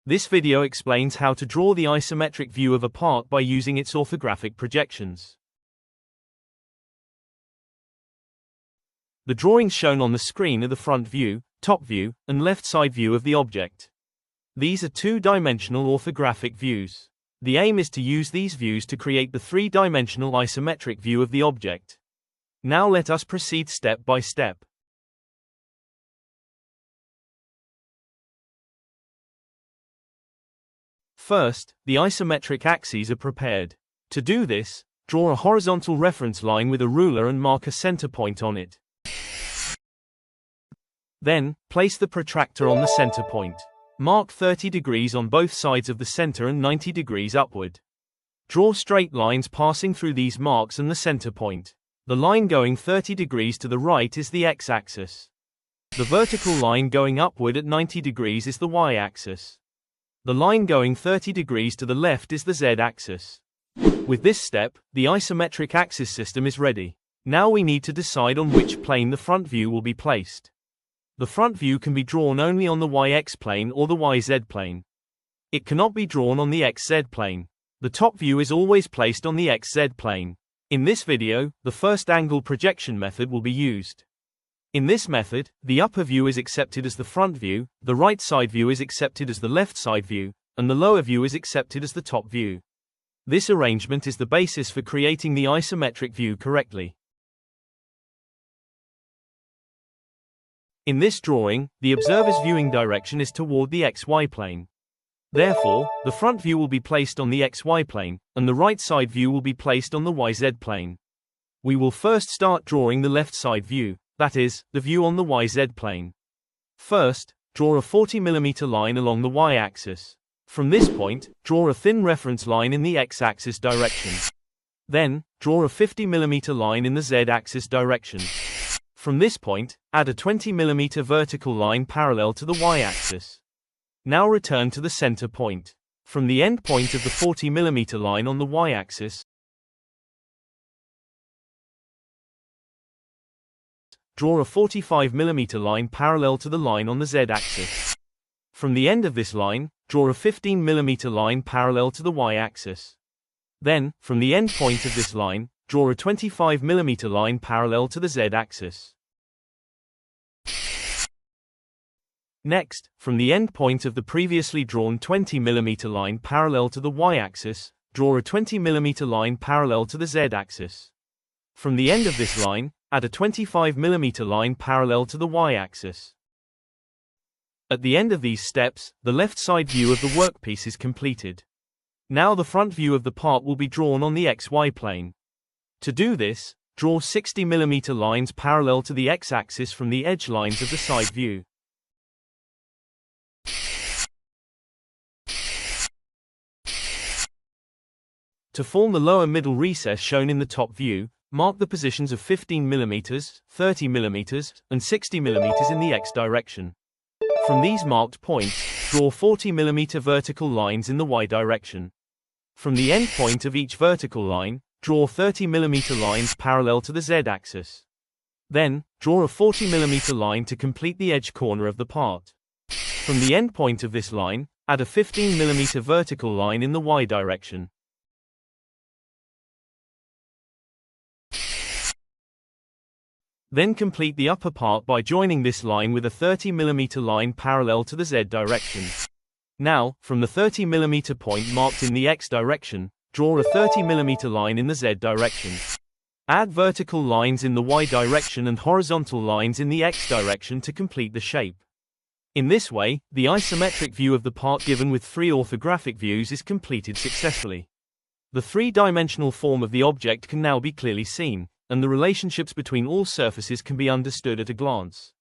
This video explains how to draw the isometric view of a part by using its orthographic projections. The drawings shown on the screen are the front view, top view, and left side view of the object. These are two-dimensional orthographic views. The aim is to use these views to create the three-dimensional isometric view of the object. Now let us proceed step by step. First, the isometric axes are prepared. To do this, draw a horizontal reference line with a ruler and mark a center point on it. Then, place the protractor on the center point. Mark 30 degrees on both sides of the center and 90 degrees upward. Draw straight lines passing through these marks and the center point. The line going 30 degrees to the right is the x-axis. The vertical line going upward at 90 degrees is the y-axis. The line going 30 degrees to the left is the z-axis. With this step, the isometric axis system is ready. Now we need to decide on which plane the front view will be placed. The front view can be drawn only on the yx plane or the yz plane. It cannot be drawn on the xz plane. The top view is always placed on the xz plane. In this video, the first angle projection method will be used. In this method, the upper view is accepted as the front view, the right side view is accepted as the left side view, and the lower view is accepted as the top view. This arrangement is the basis for creating the isometric view correctly. In this drawing, the observer's viewing direction is toward the xy plane. Therefore, the front view will be placed on the xy plane, and the right side view will be placed on the yz plane. We will first start drawing the left side view, that is, the view on the yz plane. First, draw a 40 mm line along the y-axis. From this point, draw a thin reference line in the x-axis direction. Then, draw a 50 mm line in the z-axis direction. From this point, add a 20 mm vertical line parallel to the y-axis. Now return to the center point. From the end point of the 40 mm line on the y-axis, draw a 45 mm line parallel to the line on the z-axis. From the end of this line, draw a 15 mm line parallel to the y-axis. Then, from the end point of this line, draw a 25 mm line parallel to the z-axis. Next, from the end point of the previously drawn 20 mm line parallel to the y-axis, draw a 20 mm line parallel to the z-axis. From the end of this line, add a 25 mm line parallel to the y-axis. At the end of these steps, the left side view of the workpiece is completed. Now the front view of the part will be drawn on the xy plane. To do this, draw 60 mm lines parallel to the x-axis from the edge lines of the side view. To form the lower middle recess shown in the top view, mark the positions of 15 mm, 30 mm, and 60 mm in the x direction. From these marked points, draw 40 mm vertical lines in the y direction. From the end point of each vertical line, draw 30 mm lines parallel to the z-axis. Then, draw a 40 mm line to complete the edge corner of the part. From the end point of this line, add a 15 mm vertical line in the y direction. Then complete the upper part by joining this line with a 30 mm line parallel to the z direction. Now, from the 30 mm point marked in the x direction, draw a 30 mm line in the z direction. Add vertical lines in the y direction and horizontal lines in the x direction to complete the shape. In this way, the isometric view of the part given with three orthographic views is completed successfully. The three-dimensional form of the object can now be clearly seen, and the relationships between all surfaces can be understood at a glance.